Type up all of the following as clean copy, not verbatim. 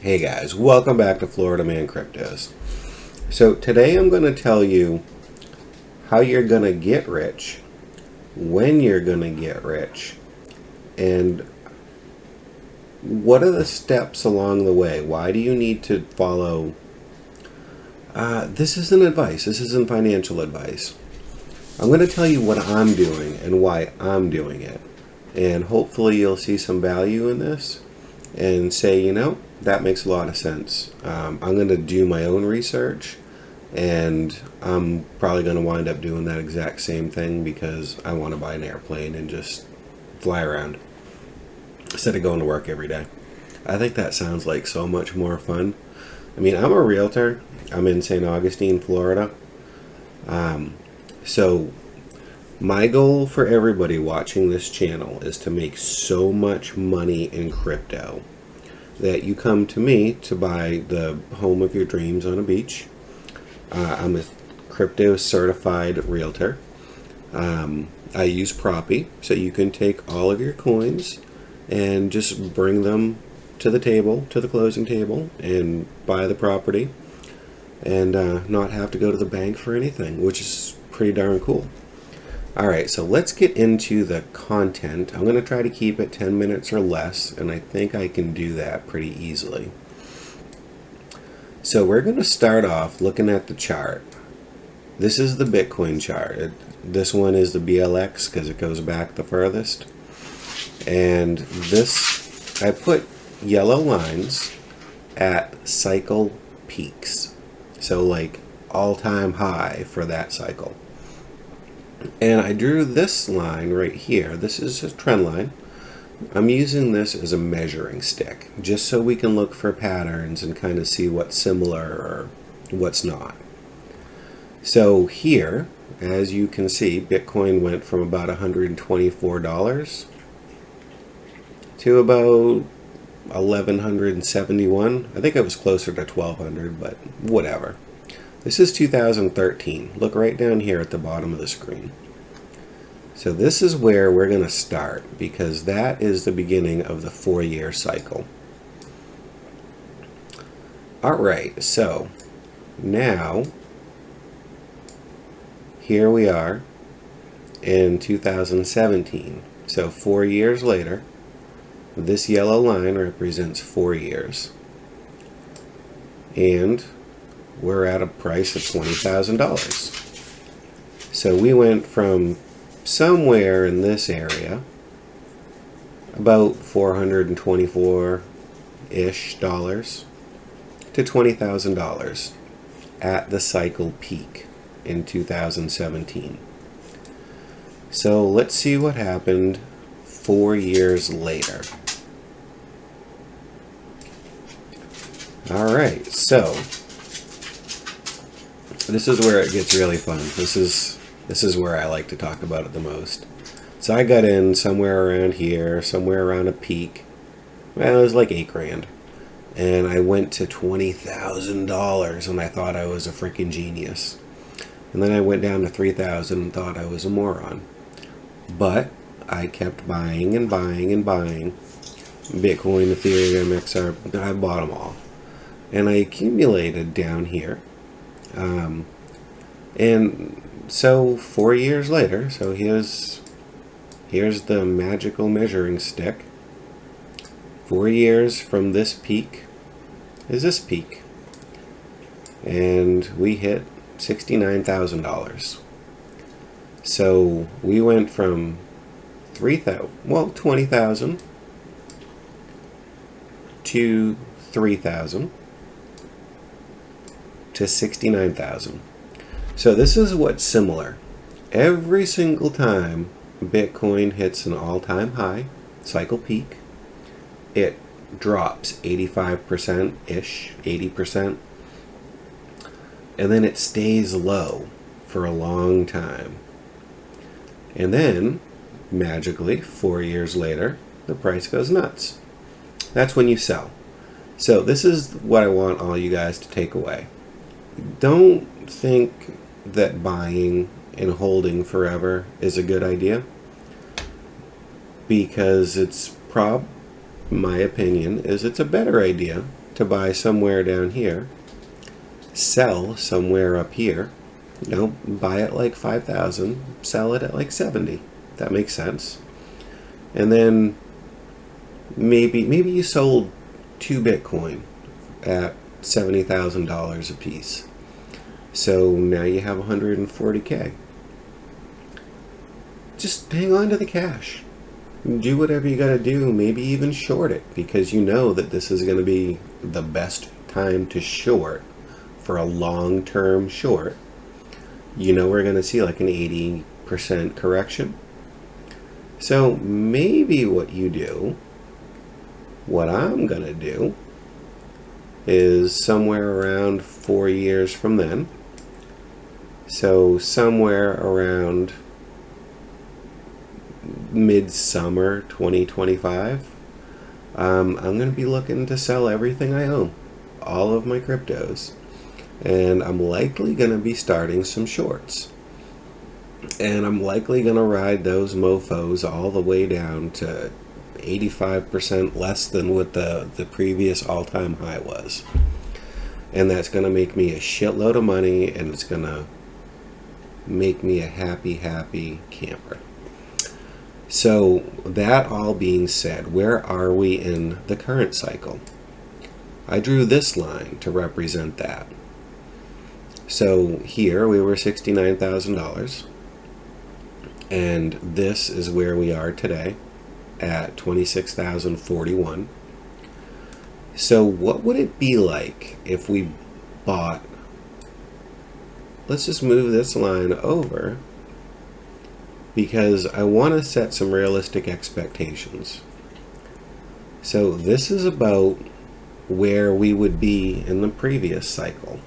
Hey guys, welcome back to FLORIDAMANCRYPTOS. So today I'm going to tell you how you're going to get rich, when you're going to get rich, and what are the steps along the way. Why do you need to follow? This isn't advice. This isn't financial advice. I'm going to tell you what I'm doing and why I'm doing it. And hopefully you'll see some value in this and say, you know, that makes a lot of sense. I'm going to do my own research, and I'm probably going to wind up doing that exact same thing because I want to buy an airplane and just fly around instead of going to work every day. I think that sounds like so much more fun. I mean, I'm a realtor. I'm in St. Augustine, Florida. So my goal for everybody watching this channel is to make so much money in crypto that you come to me to buy the home of your dreams on a beach. I'm a crypto certified realtor. I use Proppy, so you can take all of your coins and just bring them to the table, to the closing table, and buy the property and not have to go to the bank for anything, which is pretty darn cool. Alright, so let's get into the content. I'm going to try to keep it 10 minutes or less, and I think I can do that pretty easily. So we're going to start off looking at the chart. This is the Bitcoin chart. This one is the BLX because it goes back the furthest. And this, I put yellow lines at cycle peaks. So like all-time high for that cycle. And I drew this line right here. This is a trend line. I'm using this as a measuring stick, just so we can look for patterns and kind of see what's similar or what's not. So here, as you can see, Bitcoin went from about $124 to about $1,171. I think it was closer to $1,200, but whatever. This is 2013. Look right down here at the bottom of the screen. So this is where we're going to start, because that is the beginning of the 4-year cycle. Alright, so now here we are in 2017. So 4 years later, this yellow line represents 4 years. And we're at a price of $20,000. So we went from somewhere in this area, about $424-ish to $20,000 at the cycle peak in 2017. So let's see what happened 4 years later. Alright, so this is where it gets really fun. This is where I like to talk about it the most. So I got in somewhere around here, somewhere around a peak. Well, it was like $8,000. And I went to $20,000 and I thought I was a freaking genius. And then I went down to $3,000 and thought I was a moron. But I kept buying and buying and buying. Bitcoin, Ethereum, XR, I bought them all. And I accumulated down here. And so 4 years later, so here's the magical measuring stick. 4 years from this peak is this peak. And we hit $69,000. So we went from 20,000 to 3,000 to 69,000. So this is what's similar. Every single time Bitcoin hits an all-time high, cycle peak, it drops 85%-ish, 80%, and then it stays low for a long time. And then, magically, 4 years later, the price goes nuts. That's when you sell. So this is what I want all you guys to take away. Don't think that buying and holding forever is a good idea, because it's my opinion is it's a better idea to buy somewhere down here, sell somewhere up here, buy it like 5,000, sell it at like 70. That makes sense. And then maybe you sold 2 Bitcoin at $70,000 a piece. So now you have 140K. Just hang on to the cash. Do whatever you gotta do, maybe even short it, because you know that this is gonna be the best time to short for a long-term short. You know we're gonna see like an 80% correction. So maybe what you do, what I'm gonna do, is somewhere around 4 years from then. So somewhere around midsummer 2025, I'm going to be looking to sell everything I own, all of my cryptos, and I'm likely going to be starting some shorts, and I'm likely going to ride those mofos all the way down to 85% less than what the previous all-time high was, and that's going to make me a shitload of money, and it's going to make me a happy camper. So that all being said, where are we in the current cycle? I drew this line to represent that. So here we were $69,000, and this is where we are today at 26,041. So what would it be like if we bought, let's just move this line over, because I want to set some realistic expectations. So this is about where we would be in the previous cycle.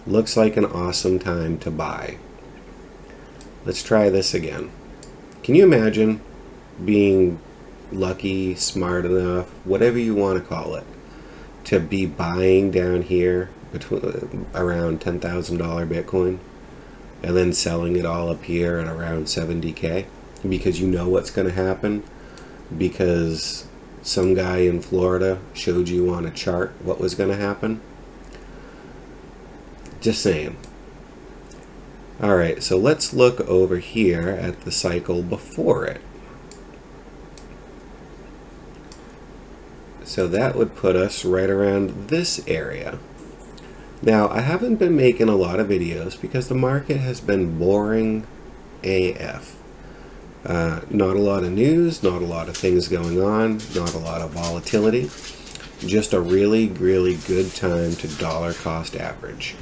Looks like an awesome time to buy. Let's try this again. Can you imagine being lucky, smart enough, whatever you want to call it, to be buying down here between around $10,000 Bitcoin, and then selling it all up here at around 70K, because you know what's going to happen, because some guy in Florida showed you on a chart what was going to happen? Just saying. Alright, so let's look over here at the cycle before it. So that would put us right around this area. Now, I haven't been making a lot of videos because the market has been boring AF. Not a lot of news, not a lot of things going on, not a lot of volatility. Just a really good time to dollar cost average.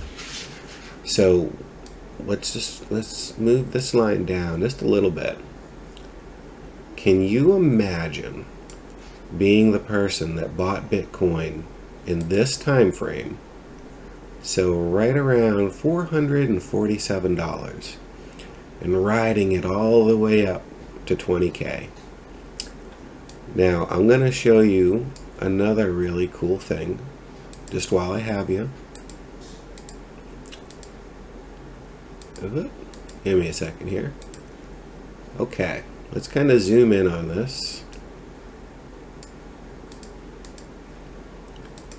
So let's move this line down just a little bit. Can you imagine being the person that bought Bitcoin in this time frame? So right around $447, and riding it all the way up to 20K. Now I'm going to show you another really cool thing just while I have you. Give me a second here. Okay, let's kind of zoom in on this.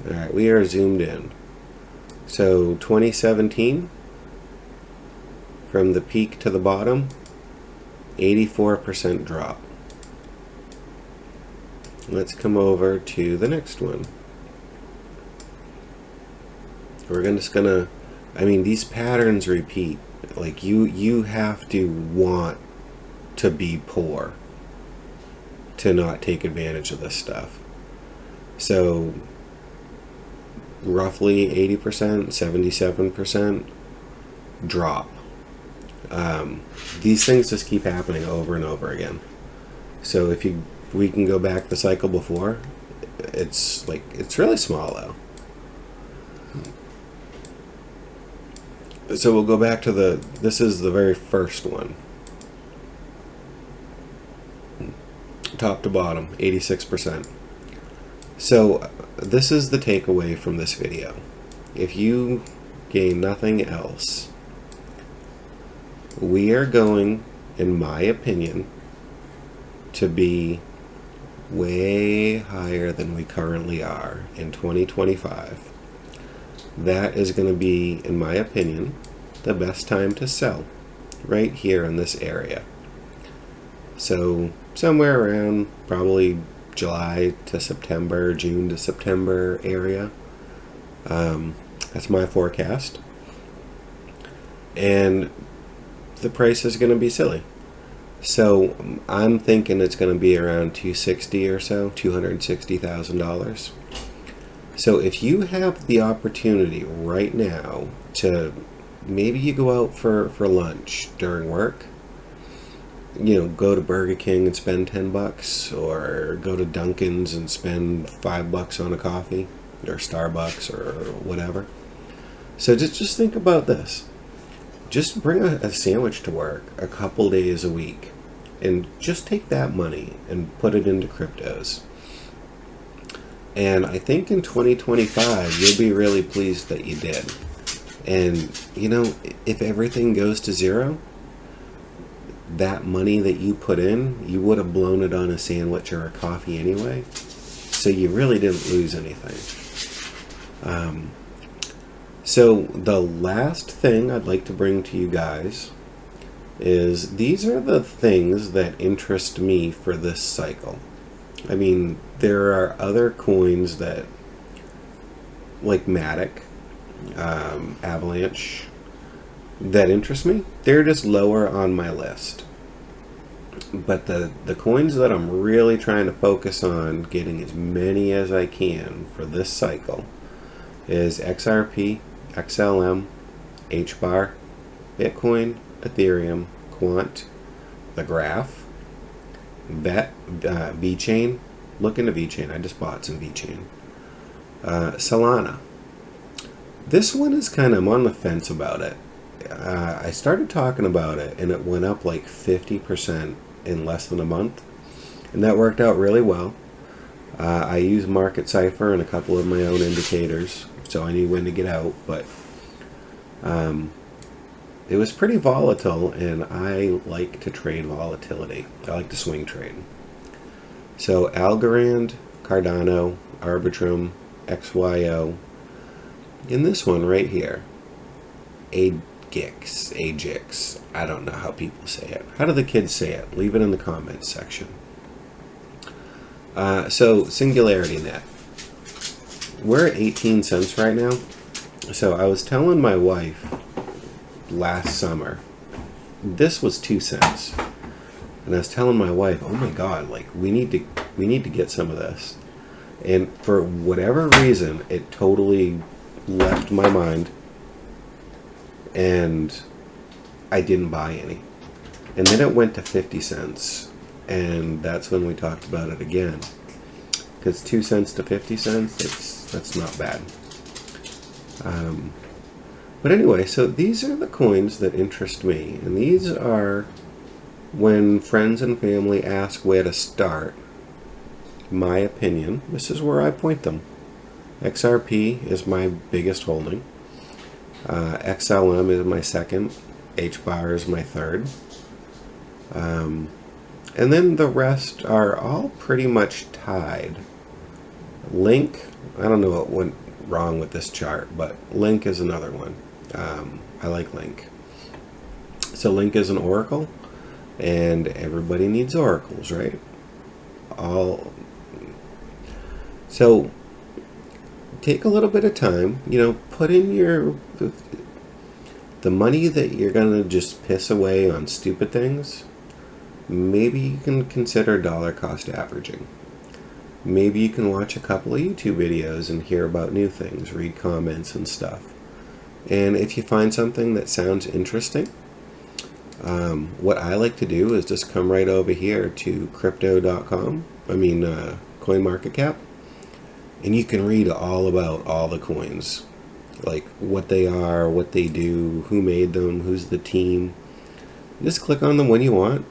Alright, we are zoomed in. So 2017, from the peak to the bottom, 84% drop. Let's come over to the next one. We're just gonna, I mean, these patterns repeat. Like you have to want to be poor to not take advantage of this stuff. So roughly 80%, 77% drop. These things just keep happening over and over again. So if we can go back the cycle before, it's really small though. So we'll go back to this is the very first one. Top to bottom, 86%. So this is the takeaway from this video. If you gain nothing else, we are going, in my opinion, to be way higher than we currently are in 2025, that is going to be, in my opinion, the best time to sell, right here in this area. So somewhere around probably July to September, June to September area. That's my forecast. And the price is going to be silly. So I'm thinking it's going to be around $260 or so, $260,000. So if you have the opportunity right now to, maybe you go out for lunch during work, you know, go to Burger King and spend $10, or go to Dunkin's and spend $5 on a coffee, or Starbucks or whatever. So just think about this. Just bring a sandwich to work a couple days a week and just take that money and put it into cryptos. And I think in 2025, you'll be really pleased that you did. And, you know, if everything goes to zero, that money that you put in, you would have blown it on a sandwich or a coffee anyway. So you really didn't lose anything. So the last thing I'd like to bring to you guys is, these are the things that interest me for this cycle. I mean, there are other coins that, like Matic, Avalanche, that interest me. They're just lower on my list. But the coins that I'm really trying to focus on getting as many as I can for this cycle is XRP, XLM, HBAR, Bitcoin, Ethereum, Quant, the Graph, VeChain. Look into VeChain. I just bought some VeChain. Solana. This one is kind of, I'm on the fence about it. I started talking about it and it went up like 50% in less than a month, and that worked out really well. I use Market Cipher and a couple of my own indicators, so I knew when to get out, but it was pretty volatile, and I like to trade volatility. I like to swing trade. So Algorand, Cardano, Arbitrum, XYO, in this one right here, AGIX, I don't know how people say it. How do the kids say it? Leave it in the comments section. So Singularity Net, we're at 18 cents right now. So I was telling my wife last summer, this was 2 cents, and I was telling my wife, oh my god, like we need to get some of this. And for whatever reason, it totally left my mind, and I didn't buy any. And then it went to 50 cents, and that's when we talked about it again. Because 2 cents to 50 cents, that's not bad. But anyway, so these are the coins that interest me, and these are, when friends and family ask where to start, my opinion, this is where I point them. XRP is my biggest holding. XLM is my second. HBAR is my third. And then the rest are all pretty much tied. Link, I don't know what went wrong with this chart, but Link is another one. I like Link. So Link is an oracle, and everybody needs oracles, right? So take a little bit of time, you know, put in the money that you're gonna just piss away on stupid things. Maybe you can consider dollar cost averaging. Maybe you can watch a couple of YouTube videos and hear about new things, read comments and stuff. And if you find something that sounds interesting, what I like to do is just come right over here to crypto.com, CoinMarketCap, and you can read all about all the coins, like what they are, what they do, who made them, who's the team. Just click on the one you want,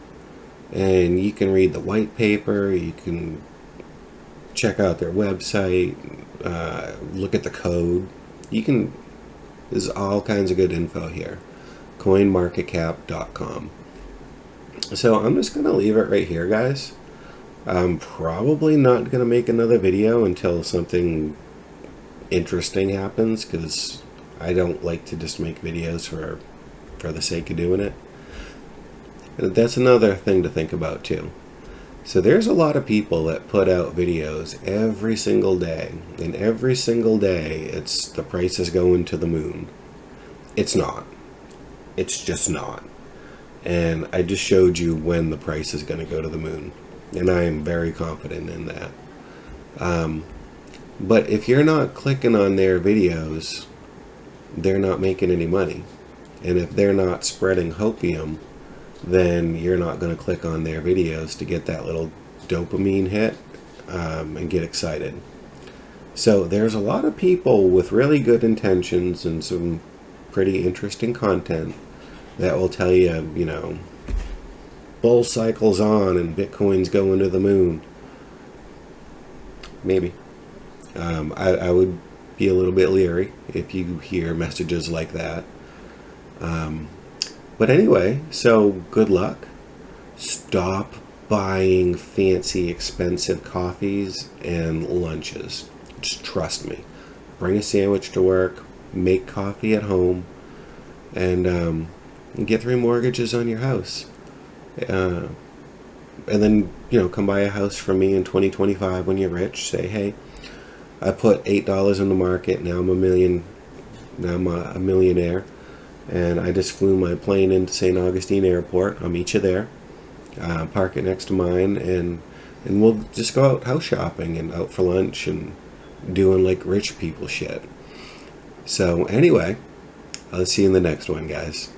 and you can read the white paper, you can check out their website, look at the code. There's all kinds of good info here. CoinMarketCap.com. So I'm just going to leave it right here, guys. I'm probably not going to make another video until something interesting happens, because I don't like to just make videos for the sake of doing it. That's another thing to think about too. So there's a lot of people that put out videos every single day, and every single day it's the price is going to the moon. It's not. It's just not. And I just showed you when the price is going to go to the moon, and I am very confident in that. But if you're not clicking on their videos, they're not making any money. And if they're not spreading hopium, then you're not going to click on their videos to get that little dopamine hit and get excited. So there's a lot of people with really good intentions and some pretty interesting content that will tell you, you know, bull cycle's on and Bitcoin's going to the moon. Maybe. I would be a little bit leery if you hear messages like that. But anyway, so good luck. Stop buying fancy, expensive coffees and lunches. Just trust me. Bring a sandwich to work, make coffee at home, and get 3 mortgages on your house. And then, you know, come buy a house from me in 2025 when you're rich. Say, hey, I put $8 in the market. Now I'm a millionaire. And I just flew my plane into St. Augustine Airport. I'll meet you there. Park it next to mine, and we'll just go out house shopping and out for lunch and doing like rich people shit. So anyway, I'll see you in the next one, guys.